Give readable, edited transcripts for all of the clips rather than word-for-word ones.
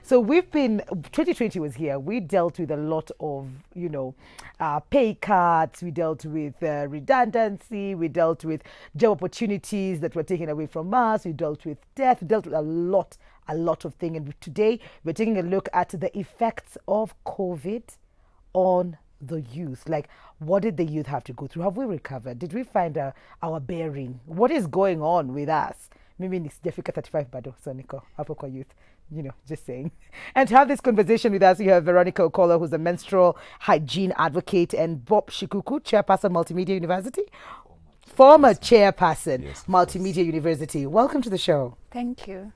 So we've been, 2020 was here. We dealt with a lot of, pay cuts. We dealt with redundancy. We dealt with job opportunities that were taken away from us. We dealt with death. We dealt with a lot of things. And today we're taking a look at the effects of COVID on the youth. Like, what did the youth have to go through? Have we recovered? Did we find our bearing? What is going on with us? Maybe it's difficult 35 bado, so Nico, Africa youth, just saying. And to have this conversation with us, you have Veronica Okola, who's a menstrual hygiene advocate, and Bob Shikuku, chairperson, Multimedia University. Former chairperson, yes, Multimedia University. Welcome to the show. Thank you.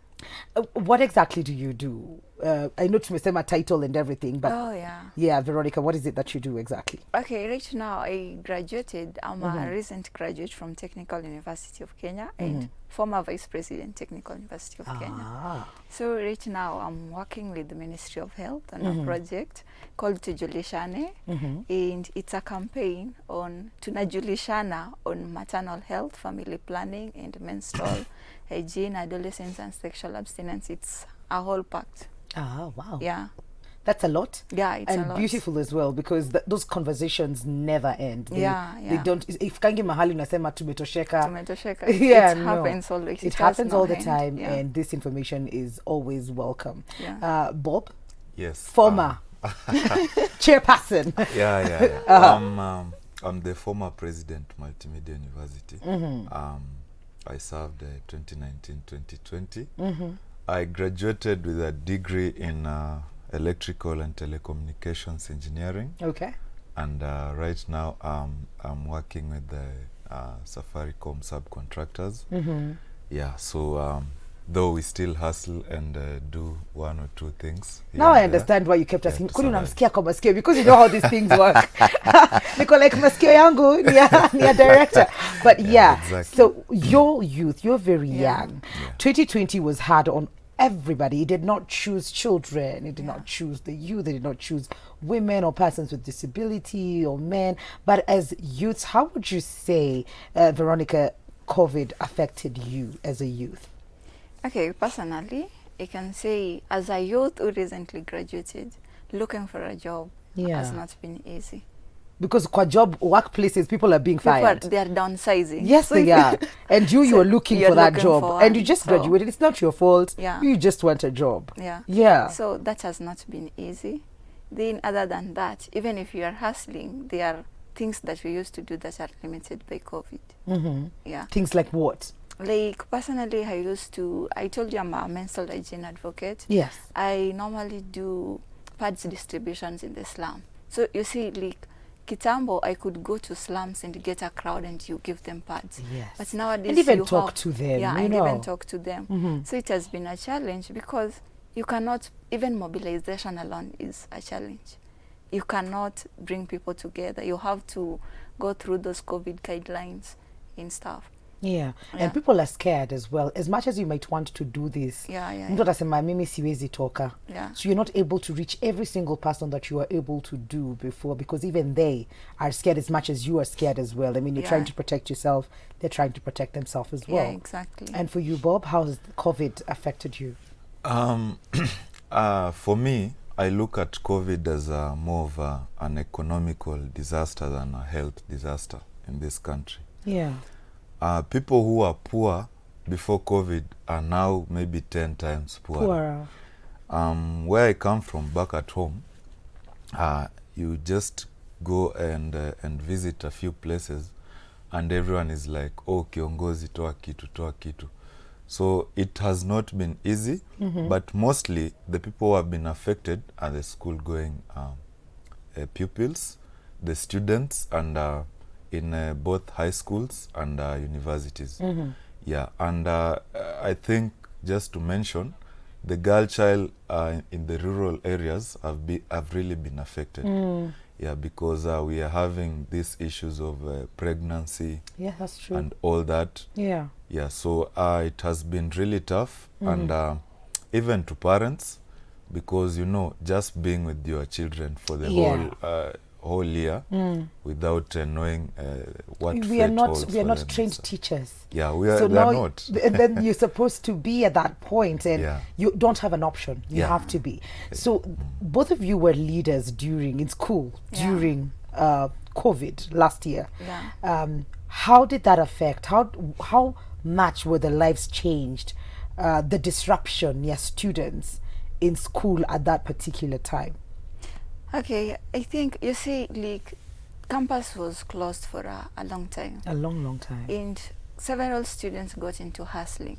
What exactly do you do? I know to say my title and everything, but yeah, Veronica, what is it that you do exactly? Okay, right now I graduated. I'm a recent graduate from Technical University of Kenya and former vice president, Technical University of Kenya. So right now I'm working with the Ministry of Health on a project called Tujulishane, and it's a campaign on Tunajulishana on maternal health, family planning, and menstrual hygiene, adolescence, and sexual abstinence. It's a whole pact. Ah, wow. Yeah. That's a lot. Yeah, it's a lot. And beautiful as well, because those conversations never end. They don't. If kangi mahali unasema tumetosheka. Yeah, it happens always. It happens all the time, and this information is always welcome. Yeah. Bob? Yes. Former chairperson. Yeah. I'm the former president, Multimedia University. I served 2019-2020. I graduated with a degree in electrical and telecommunications engineering. Okay. And right now I'm working with the Safaricom subcontractors. Yeah, so though we still hustle and do one or two things. Now I understand why you kept asking, kuni unamsikia kwa masikio, because you know how these things work. Niko like masikio yangu ni a director. But exactly. So your youth, you're very young. 2020 was hard on everybody. It did not choose children. It did not choose the youth. It did not choose women or persons with disability or men. But as youths, how would you say, Veronica, COVID affected you as a youth? Okay, personally, I can say as a youth who recently graduated, looking for a job has not been easy. Because kwa job workplaces, people are being fired. They are downsizing. Yes, they are. And you are looking for that job. And you just graduated. It's not your fault. Yeah. You just want a job. Yeah. So that has not been easy. Then other than that, even if you are hustling, there are things that we used to do that are limited by COVID. Yeah. Things like what? Like personally, I told you I'm a menstrual hygiene advocate. Yes. I normally do pads distributions in the slum. So you see, like Kitambo, I could go to slums and get a crowd and you give them pads. Yes. But nowadays and even talk to them. Yeah, and even talk to them. So it has been a challenge because you cannot, even mobilization alone is a challenge. You cannot bring people together. You have to go through those COVID guidelines and stuff. Yeah, and people are scared as well. As much as you might want to do this, mtu atasema mimi siwezi toka. So you're not able to reach every single person that you are able to do before, because even they are scared as much as you are scared as well. I mean, you're trying to protect yourself. They're trying to protect themselves as well. Yeah, exactly. And for you, Bob, how has COVID affected you? For me, I look at COVID as more of an economical disaster than a health disaster in this country. Yeah. People who are poor before COVID are now maybe 10 times poorer. Where I come from, back at home, you just go and visit a few places, and everyone is like, oh, kiongozi, toa kitu. So it has not been easy, but mostly the people who have been affected are the school-going pupils, the students, and in both high schools and universities. Yeah, and I think just to mention, the girl child in the rural areas have really been affected. Yeah, because we are having these issues of pregnancy. Yeah, that's true. And all that. Yeah. Yeah, so it has been really tough, and even to parents, because just being with your children for the whole year without knowing what we are not holds we are for not them. trained So, teachers. yeah, we are, So we now are not. and then you're supposed to be at that point, and Yeah. you don't have an option. You Yeah. have to be. So both of you were leaders in school Yeah. during COVID last year. Yeah. How did that affect? How much were the lives changed? The disruption, your students in school at that particular time. Okay, I think, you see, like, campus was closed for a long time. A long time. And several students got into hustling.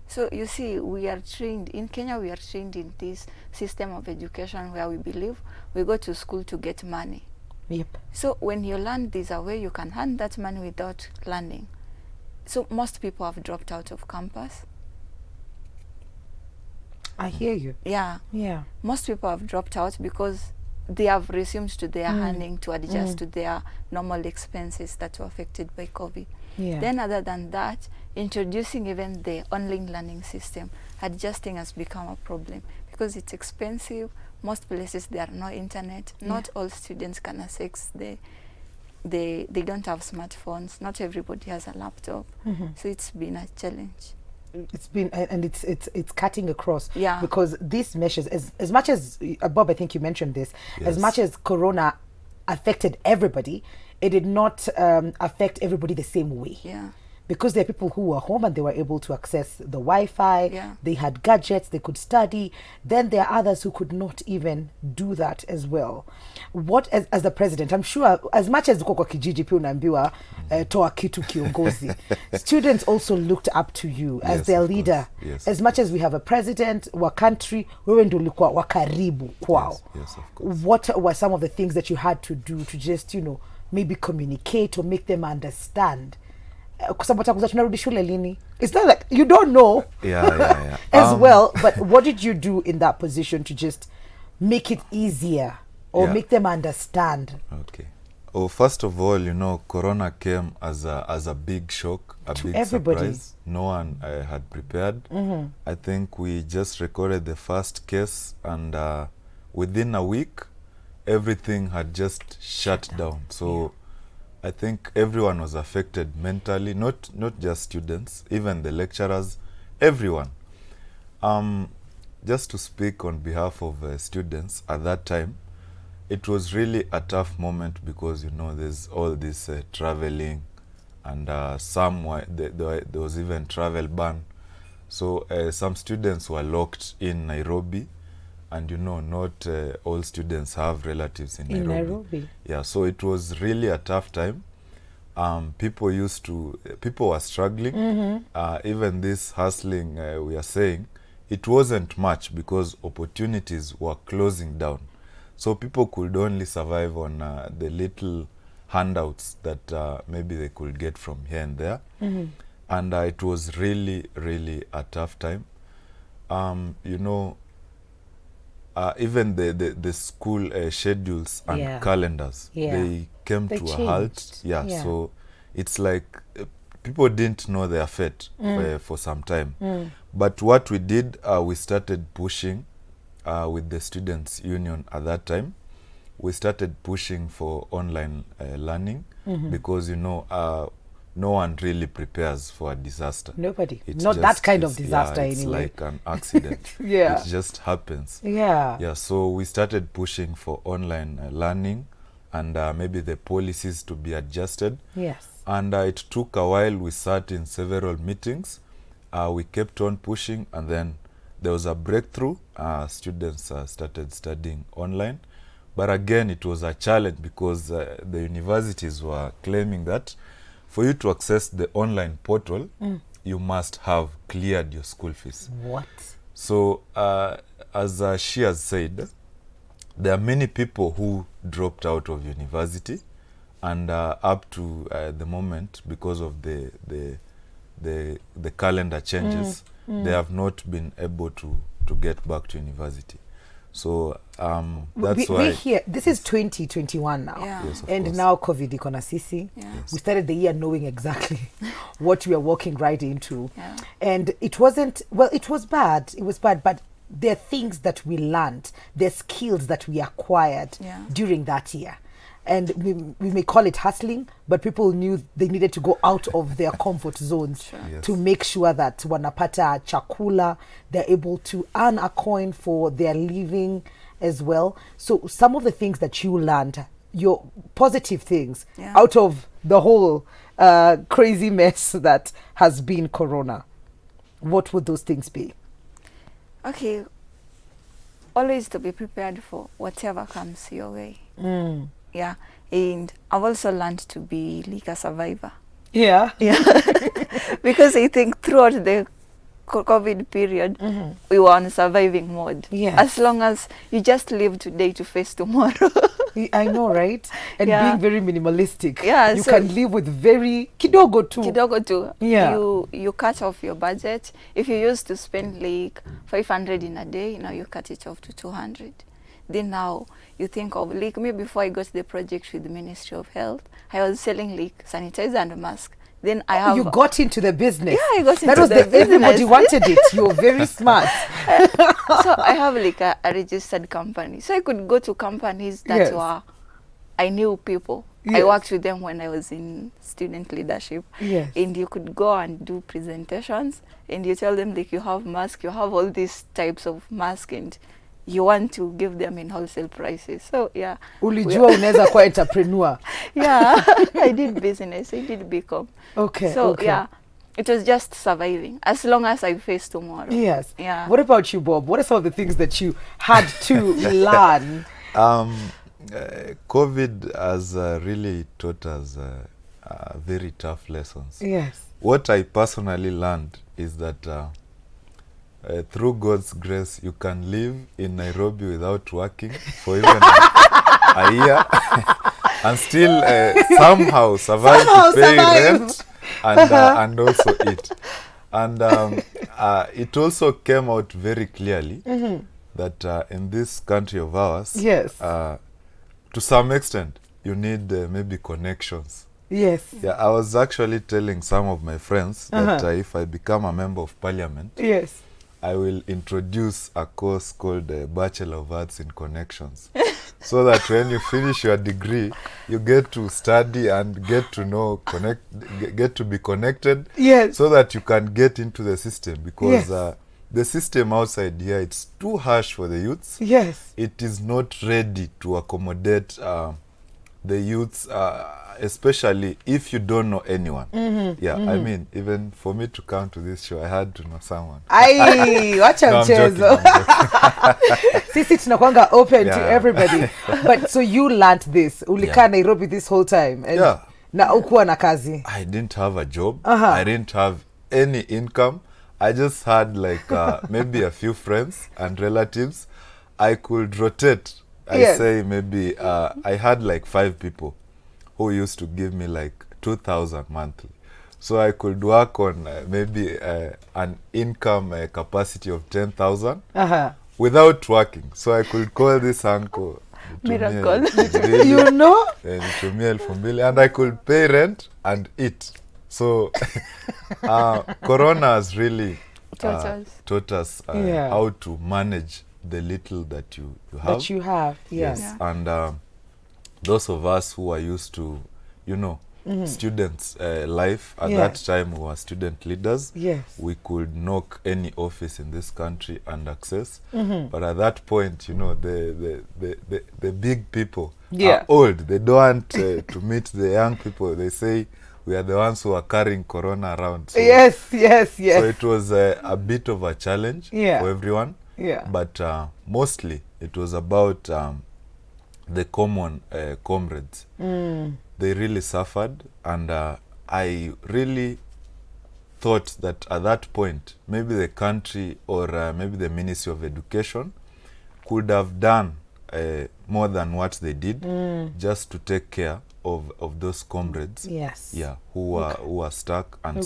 So you see, we are trained, in Kenya we are trained in this system of education where we believe we go to school to get money. Yep. So when you learn, there's a way you can earn that money without learning. So most people have dropped out of campus. I hear you. Yeah. Yeah. Most people have dropped out because they have resumed to their earning to adjust to their normal expenses that were affected by COVID. Yeah. Then other than that, introducing even the online learning system, adjusting has become a problem because it's expensive. Most places there are no internet. Not all students can access they don't have smartphones. Not everybody has a laptop. So it's been a challenge. It's been, and it's cutting across. Yeah. Because these measures, as much as Bob, I think you mentioned this, as Yes. much as Corona affected everybody, it did not affect everybody the same way. Yeah. Because there are people who were home and they were able to access the Wi-Fi. Yeah. They had gadgets, they could study. Then there are others who could not even do that as well. What, as the president, I'm sure, as much as uko kwa kijiji pia unaambiwa toa kitu kiongozi, students also looked up to you as Yes, their of leader. course. Yes, As of much as we have a president wa country, wewe ndio ulikuwa wa karibu kwao. Yes, yes, of course. What were some of the things that you had to do to just, maybe communicate or make them understand? Kwa sababu watakuza tunarudi shule lini? It's not like you don't know. Yeah. As well, but what did you do in that position to just make it easier or Yeah. make them understand? Okay. Oh, first of all, Corona came as a big shock, a To big everybody. surprise. No one had prepared. I think we just recorded the first case, and within a week, everything had just shut down. So I think everyone was affected mentally, not just students, even the lecturers, everyone. Just to speak on behalf of students at that time, it was really a tough moment because there's all this traveling, and there was even travel ban. So some students were locked in Nairobi, and not all students have relatives in Nairobi. Yeah, so it was really a tough time. People were struggling. Even this hustling we are saying, it wasn't much because opportunities were closing down. So people could only survive on the little handouts that maybe they could get from here and there. And it was really, really a tough time. Even the school schedules and calendars, they came to a halt. Yeah, so it's like people didn't know their fate for some time. But what we did, we started pushing with the Students' Union at that time. We started pushing for online learning because, no one really prepares for a disaster. Nobody. Not that kind of disaster it's anyway. It's like an accident. Yeah. It just happens. Yeah. So we started pushing for online learning and maybe the policies to be adjusted. Yes. And it took a while. We sat in several meetings. We kept on pushing, and then there was a breakthrough. Students started studying online. But again, it was a challenge because the universities were claiming that for you to access the online portal, you must have cleared your school fees. What? So, as she has said, there are many people who dropped out of university, and up to the moment, because of the calendar changes, they have not been able to get back to university. So that's why we here. This is 2021 now, Yeah. Yes, of and course. now COVID iko na sisi. Yeah. Yes. We started the year knowing exactly what we are walking right into, Yeah. and it wasn't. Well, it was bad. It was bad, but there are things that we learned, there are skills that we acquired Yeah. during that year. and we may call it hustling, but people knew they needed to go out of their comfort zones to make sure that wanapata chakula, they're able to earn a coin for their living as well. So some of the things that you learned, your positive things out of the whole crazy mess that has been Corona, what would those things be? Okay, always to be prepared for whatever comes your way. Yeah, and I've also learned to be like a survivor. Yeah. Because I think throughout the COVID period, we were on surviving mode. As long as you just live today to face tomorrow. I know, right? And being very minimalistic. You so can live with very kidogo too. Kidogo too. You cut off your budget. If you used to spend like 500 in a day, now you cut it off to 200. Then now you think of like me before I got the project with the Ministry of Health, I was selling like sanitizer and mask. Then I have... You got into the business. Yeah, I got into the business. Everybody wanted it. You're very smart. So I have like a registered company. So I could go to companies that were... I knew people. I worked with them when I was in student leadership. And you could go and do presentations. And you tell them like you have mask, you have all these types of mask, and you want to give them in wholesale prices. So ulijua unaweza kuwa entrepreneur. I did business, I did BCom. So it was just surviving as long as I face tomorrow. What about you, Bob? What are some of the things that you had to learn? COVID has really taught us very tough lessons. What I personally learned is that through God's grace, you can live in Nairobi without working for even a year and still somehow survive to pay rent and also eat. And it also came out very clearly that in this country of ours, to some extent, you need maybe connections. I was actually telling some of my friends that if I become a member of parliament, I will introduce a course called Bachelor of Arts in Connections. So that when you finish your degree, you get to study and get to know, get to be connected, so that you can get into the system. Because the system outside here, it's too harsh for the youths. It is not ready to accommodate the youths, especially if you don't know anyone. I mean, even for me to come to this show, I had to know someone. Wacha mchezo. Sisi tunakwanga open to everybody. But so you learned this. Ulikaa Nairobi this whole time. And na ukuwa na kazi. I didn't have a job. I didn't have any income. I just had like maybe a few friends and relatives. I could rotate. I say maybe I had like 5 people who used to give me like 2,000 monthly. So I could work on maybe an income capacity of 10,000 without working. So I could call this uncle. Miracle. You know? And I could pay rent and eat. So Corona has really taught us how to manage the little that you have. And those of us who are used to, students' life, at that time we were student leaders. We could knock any office in this country and access. But at that point, the big people are old. They don't want to meet the young people. They say, we are the ones who are carrying Corona around. So So it was a bit of a challenge for everyone. But mostly it was about the common comrades. They really suffered, and I really thought that at that point, maybe the country or maybe the Ministry of Education could have done more than what they did, just to take care of those comrades, who are stuck and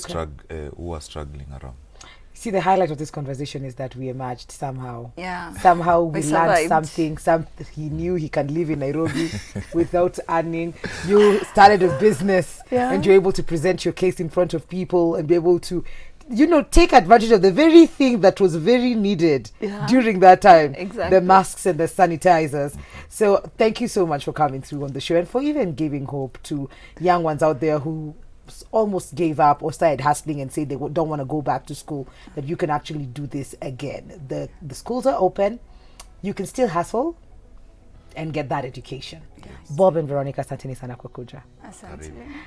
who are struggling around. See, the highlight of this conversation is that we emerged somehow. Somehow we learned something. He knew he can live in Nairobi without earning. You started a business and you're able to present your case in front of people and be able to take advantage of the very thing that was very needed during that time. Exactly. The masks and the sanitizers. So thank you so much for coming through on the show and for even giving hope to young ones out there who almost gave up or started hustling and say they don't want to go back to school, that you can actually do this again. The schools are open. You can still hustle and get that education. Yes. Bob and Veronica, asanteni sana kwa kuja. Asante.